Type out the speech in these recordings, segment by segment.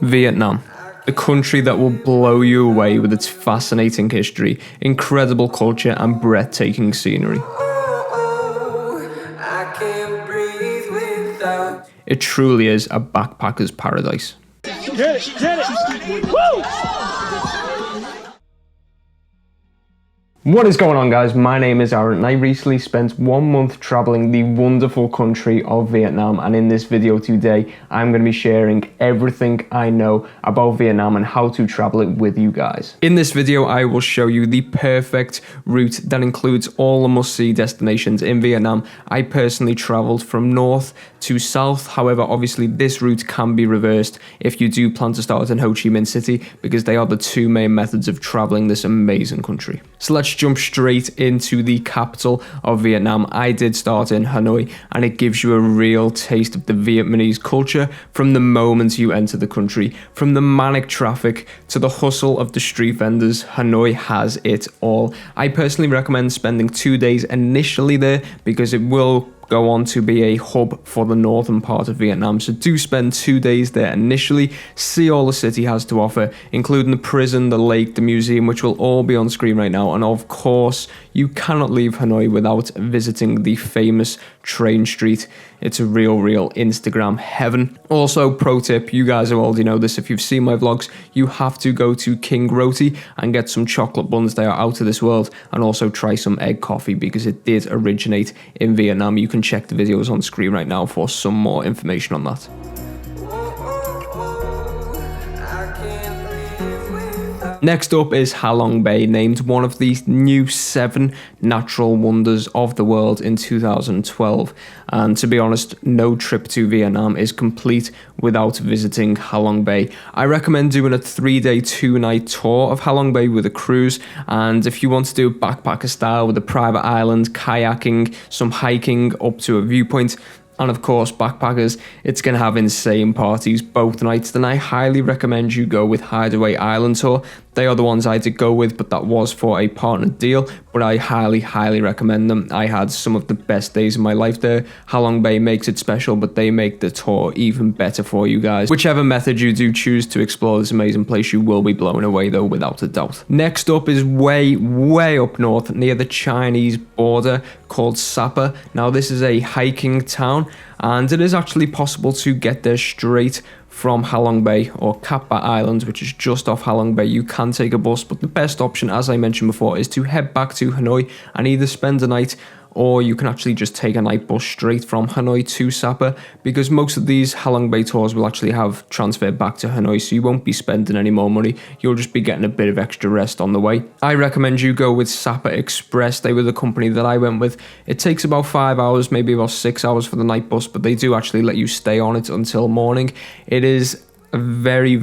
Vietnam. A country that will blow you away with its fascinating history, incredible culture and breathtaking scenery. It truly is a backpacker's paradise. Get it! Woo! What is going on, guys? My name is Aaron and I recently spent 1 month traveling the wonderful country of Vietnam, and in this video today I'm going to be sharing everything I know about Vietnam and how to travel it with you guys. In this video I will show you the perfect route that includes all the must-see destinations in Vietnam. I personally traveled from north to south, however obviously this route can be reversed if you do plan to start in Ho Chi Minh City, because they are the two main methods of traveling this amazing country. So let's jump straight into the capital of Vietnam. I did start in Hanoi, and it gives you a real taste of the Vietnamese culture from the moment you enter the country. From the manic traffic to the hustle of the street vendors, Hanoi has it all. I personally recommend spending 2 days initially there because it will go on to be a hub for the northern part of Vietnam. So do spend 2 days there initially, see all the city has to offer, including the prison, the lake, the museum, which will all be on screen right now. And of course, you cannot leave Hanoi without visiting the famous Train Street. It's a real Instagram heaven. Also, pro tip, you guys already know this if you've seen my vlogs, you have to go to King Roti and get some chocolate buns. They are out of this world. And also try some egg coffee because it did originate in Vietnam. You can check the videos on screen right now for some more information on that. Next up is Ha Long Bay, named one of the new 7 natural wonders of the world in 2012. And to be honest, no trip to Vietnam is complete without visiting Ha Long Bay. I recommend doing a 3-day, 2-night tour of Ha Long Bay with a cruise. And if you want to do backpacker style with a private island, kayaking, some hiking up to a viewpoint, and of course backpackers, it's going to have insane parties both nights, then I highly recommend you go with Hideaway Island Tour. They are the ones I did go with, but that was for a partnered deal, but I highly recommend them. I had some of the best days of my life there. Ha Long Bay makes it special, but they make the tour even better for you guys. Whichever method you do choose to explore this amazing place, you will be blown away though, without a doubt. Next up is way up north near the Chinese border, called Sapa. Now this is a hiking town, and it is actually possible to get there straight from Ha Long Bay or Cat Ba Island, which is just off Ha Long Bay. You can take a bus, but the best option, as I mentioned before, is to head back to Hanoi and either spend a night, or you can actually just take a night bus straight from Hanoi to Sapa, because most of these Ha Long Bay tours will actually have transferred back to Hanoi, so you won't be spending any more money. You'll just be getting a bit of extra rest on the way. I recommend you go with Sapa Express. They were the company that I went with. It takes about 5 hours, maybe about 6 hours for the night bus, but they do actually let you stay on it until morning. It is a very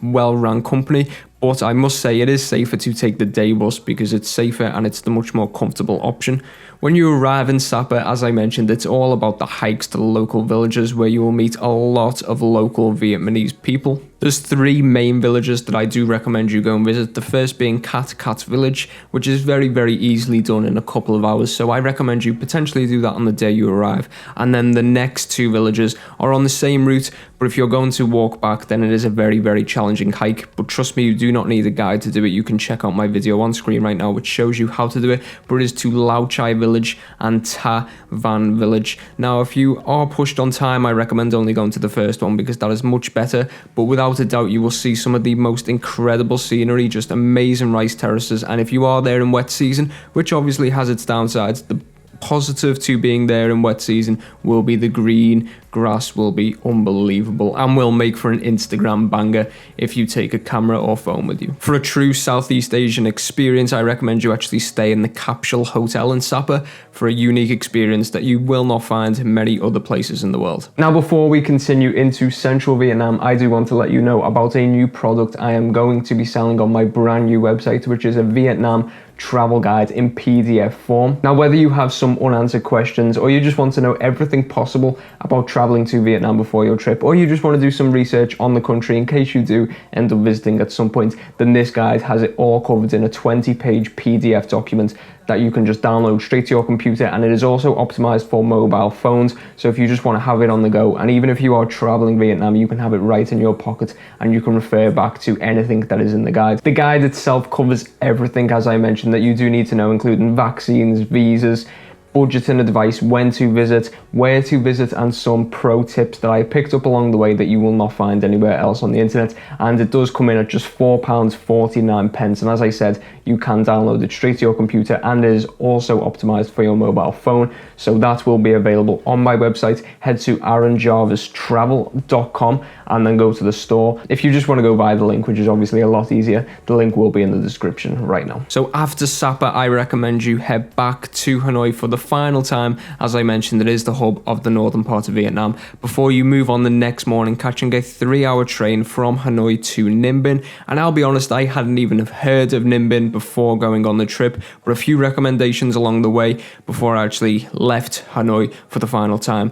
well-run company, but I must say it is safer to take the day bus because it's safer and it's the much more comfortable option. When you arrive in Sapa, as I mentioned, it's all about the hikes to the local villages where you will meet a lot of local Vietnamese people. There's 3 main villages that I do recommend you go and visit. The first being Cat Village, which is very easily done in a couple of hours. So I recommend you potentially do that on the day you arrive. And then the next 2 villages are on the same route, but if you're going to walk back, then it is a very challenging hike. But trust me, you do not need a guide to do it. You can check out my video on screen right now, which shows you how to do it. But it is to Lao Chai Village and Ta Van Village. Now, if you are pushed on time, I recommend only going to the first one because that is much better. But without a doubt, you will see some of the most incredible scenery, just amazing rice terraces. And if you are there in wet season, which obviously has its downsides, the positive to being there in wet season will be the green grass will be unbelievable and will make for an Instagram banger if you take a camera or phone with you. For a true Southeast Asian experience, I recommend you actually stay in the Capsule Hotel in Sapa for a unique experience that you will not find in many other places in the world. Now, before we continue into central Vietnam, I do want to let you know about a new product I am going to be selling on my brand new website, which is a Vietnam travel guide in PDF form. Now, whether you have some unanswered questions or you just want to know everything possible about travel traveling to Vietnam before your trip, or you just want to do some research on the country in case you do end up visiting at some point, then this guide has it all covered in a 20-page PDF document that you can just download straight to your computer, and it is also optimized for mobile phones. So if you just want to have it on the go, and even if you are traveling Vietnam, you can have it right in your pocket and you can refer back to anything that is in the guide. The guide itself covers everything, as I mentioned, that you do need to know, including vaccines, visas, budgeting advice, when to visit, where to visit, and some pro tips that I picked up along the way that you will not find anywhere else on the internet. And it does come in at just £4.49. And as I said, you can download it straight to your computer, and it is also optimized for your mobile phone. So that will be available on my website. Head to aaronjarvistravel.com and then go to the store. If you just want to go via the link, which is obviously a lot easier, the link will be in the description right now. So after Sapa, I recommend you head back to Hanoi for the final time. As I mentioned, it is the hub of the northern part of Vietnam. Before you move on the next morning, catching a 3-hour train from Hanoi to Ninh Binh. And I'll be honest, I hadn't even heard of Ninh Binh before going on the trip, but a few recommendations along the way before I actually left Hanoi for the final time.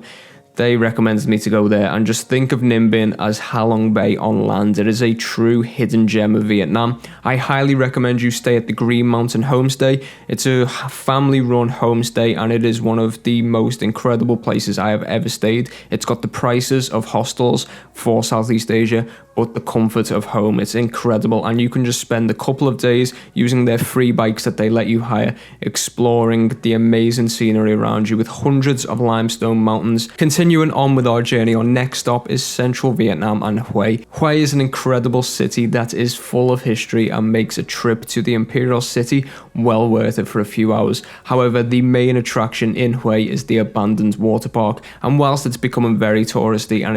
They recommended me to go there, and just think of Ninh Binh as Ha Long Bay on land. It is a true hidden gem of Vietnam. I highly recommend you stay at the Green Mountain Homestay. It's a family-run homestay, and it is one of the most incredible places I have ever stayed. It's got the prices of hostels for Southeast Asia, but the comfort of home. It's incredible, and you can just spend a couple of days using their free bikes that they let you hire, exploring the amazing scenery around you with hundreds of limestone mountains. Continuing on with our journey, our next stop is central Vietnam and Hue. Hue is an incredible city that is full of history and makes a trip to the imperial city well worth it for a few hours. However, the main attraction in Hue is the abandoned water park, and whilst it's becoming very touristy and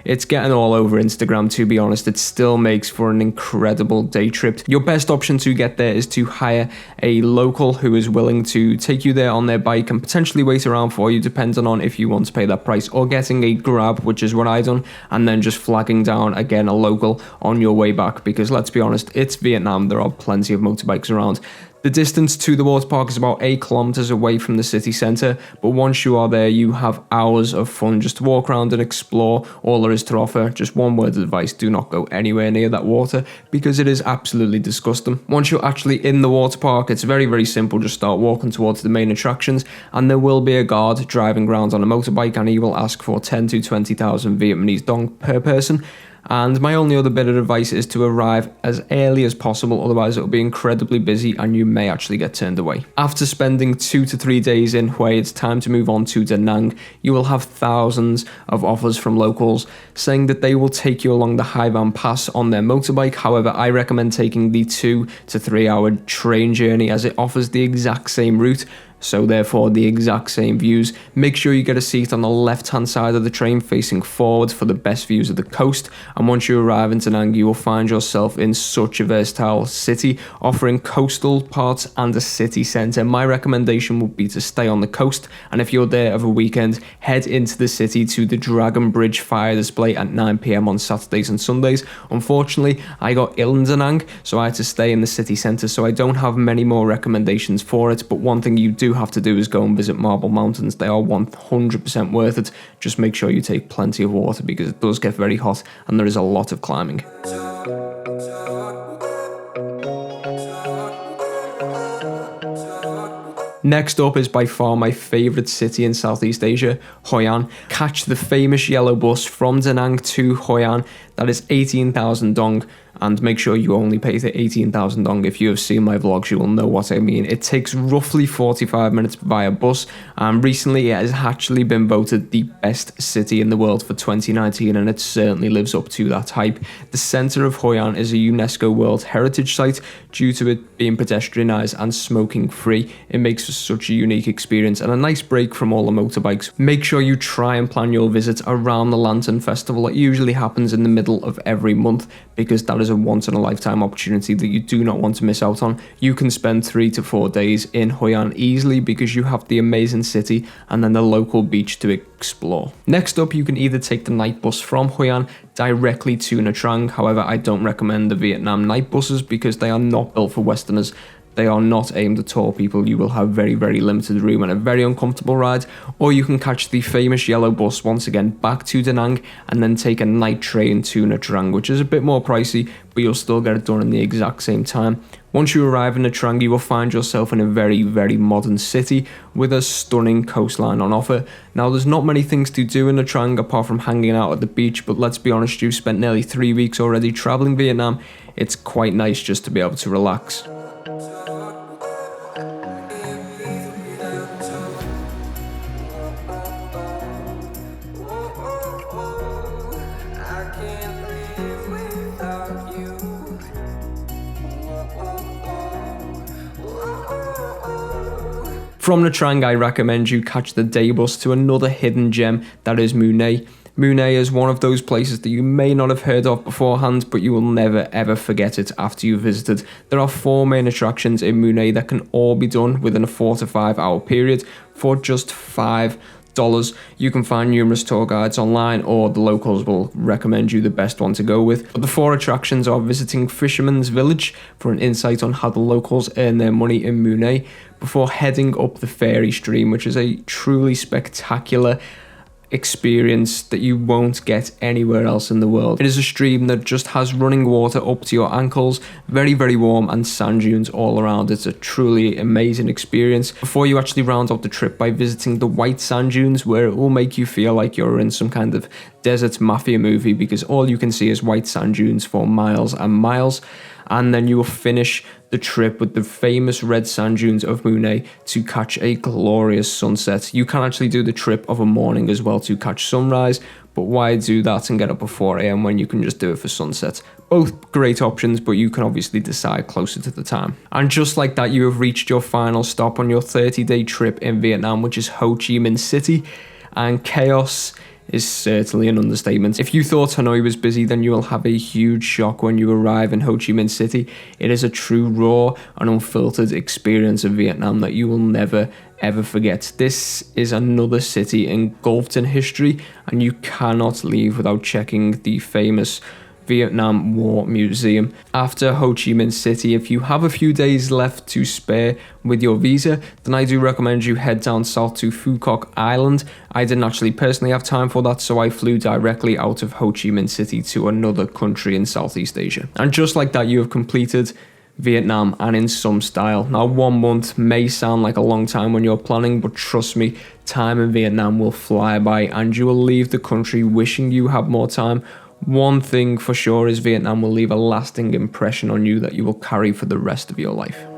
it's getting all over Instagram, to be honest, it still makes for an incredible day trip. Your best option to get there is to hire a local who is willing to take you there on their bike and potentially wait around for you, depending on if you want to pay that price, or getting a Grab, which is what I done, and then just flagging down again a local on your way back, because let's be honest, it's Vietnam, there are plenty of motorbikes around. The distance to the water park is about 8 kilometers away from the city centre, but once you are there, you have hours of fun just to walk around and explore all there is to offer. Just one word of advice: do not go anywhere near that water, because it is absolutely disgusting. Once you're actually in the water park, it's very, very simple. Just start walking towards the main attractions, and there will be a guard driving around on a motorbike, and he will ask for 10 to 20,000 Vietnamese dong per person. And my only other bit of advice is to arrive as early as possible, otherwise it will be incredibly busy and you may actually get turned away. After spending 2 to 3 days in Hue, it's time to move on to Da Nang. You will have thousands of offers from locals saying that they will take you along the Hai Van Pass on their motorbike. However, I recommend taking the 2 to 3 hour train journey, as it offers the exact same route, so therefore the exact same views. Make sure you get a seat on the left hand side of the train facing forward for the best views of the coast, and once you arrive in Da Nang, you will find yourself in such a versatile city, offering coastal parts and a city centre. My recommendation would be to stay on the coast, and if you're there over a weekend, head into the city to the Dragon Bridge fire display at 9 PM on Saturdays and Sundays. Unfortunately, I got ill in Da Nang, so I had to stay in the city centre, so I don't have many more recommendations for it, but one thing you do have to do is go and visit Marble Mountains. They are 100% worth it. Just make sure you take plenty of water, because it does get very hot and there is a lot of climbing. Next up is by far my favourite city in Southeast Asia, Hoi An. Catch the famous yellow bus from Da Nang to Hoi An. That is 18,000 dong, and make sure you only pay the 18,000 dong. If you have seen my vlogs, you will know what I mean. It takes roughly 45 minutes via bus, and recently it has actually been voted the best city in the world for 2019, and it certainly lives up to that hype. The centre of Hoi An is a UNESCO World Heritage Site. Due to it being pedestrianised and smoking free, it makes for such a unique experience and a nice break from all the motorbikes. Make sure you try and plan your visit around the Lantern Festival. It usually happens in the middle of every month, because that is a once-in-a-lifetime opportunity that you do not want to miss out on. You can spend 3 to 4 days in Hoi An easily, because you have the amazing city and then the local beach to explore. Next up, you can either take the night bus from Hoi An directly to Nha Trang. However, I don't recommend the Vietnam night buses, because they are not built for Westerners. They are not aimed at tall people. You will have very, very limited room and a very uncomfortable ride. Or you can catch the famous yellow bus once again back to Da Nang and then take a night train to Nha Trang, which is a bit more pricey, but you'll still get it done in the exact same time. Once you arrive in Nha Trang, you will find yourself in a very, very modern city with a stunning coastline on offer. Now, there's not many things to do in Nha Trang apart from hanging out at the beach, but let's be honest, you've spent nearly 3 weeks already traveling Vietnam. It's quite nice just to be able to relax. From Nha Trang, I recommend you catch the day bus to another hidden gem, that is Mui Ne. Mui Ne is one of those places that you may not have heard of beforehand, but you will never ever forget it after you've visited. There are 4 main attractions in Mui Ne that can all be done within a 4 to 5 hour period for just $5. You can find numerous tour guides online, or the locals will recommend you the best one to go with. But the 4 attractions are visiting Fisherman's Village for an insight on how the locals earn their money in Mui Ne, before heading up the Fairy Stream, which is a truly spectacular experience that you won't get anywhere else in the world. It is a stream that just has running water up to your ankles, very, very warm, and sand dunes all around. It's a truly amazing experience before you actually round out the trip by visiting the white sand dunes, where it will make you feel like you're in some kind of desert mafia movie, because all you can see is white sand dunes for miles and miles. And then you will finish the trip with the famous red sand dunes of Mui Ne to catch a glorious sunset. You can actually do the trip of a morning as well to catch sunrise, but why do that and get up at 4 a.m. when you can just do it for sunset? Both great options, but you can obviously decide closer to the time. And just like that, you have reached your final stop on your 30-day trip in Vietnam, which is Ho Chi Minh City, and chaos is certainly an understatement. If you thought Hanoi was busy, then you will have a huge shock when you arrive in Ho Chi Minh City. It is a true raw and unfiltered experience of Vietnam that you will never ever forget. This is another city engulfed in history, and you cannot leave without checking the famous Vietnam War Museum. After Ho Chi Minh City, if you have a few days left to spare with your visa, then I do recommend you head down south to Phu Quoc Island. I didn't actually personally have time for that, so I flew directly out of Ho Chi Minh City to another country in Southeast Asia. And just like that, you have completed Vietnam, and in some style. Now, 1 month may sound like a long time when you're planning, but trust me, time in Vietnam will fly by and you will leave the country wishing you had more time. One thing for sure is Vietnam will leave a lasting impression on you that you will carry for the rest of your life.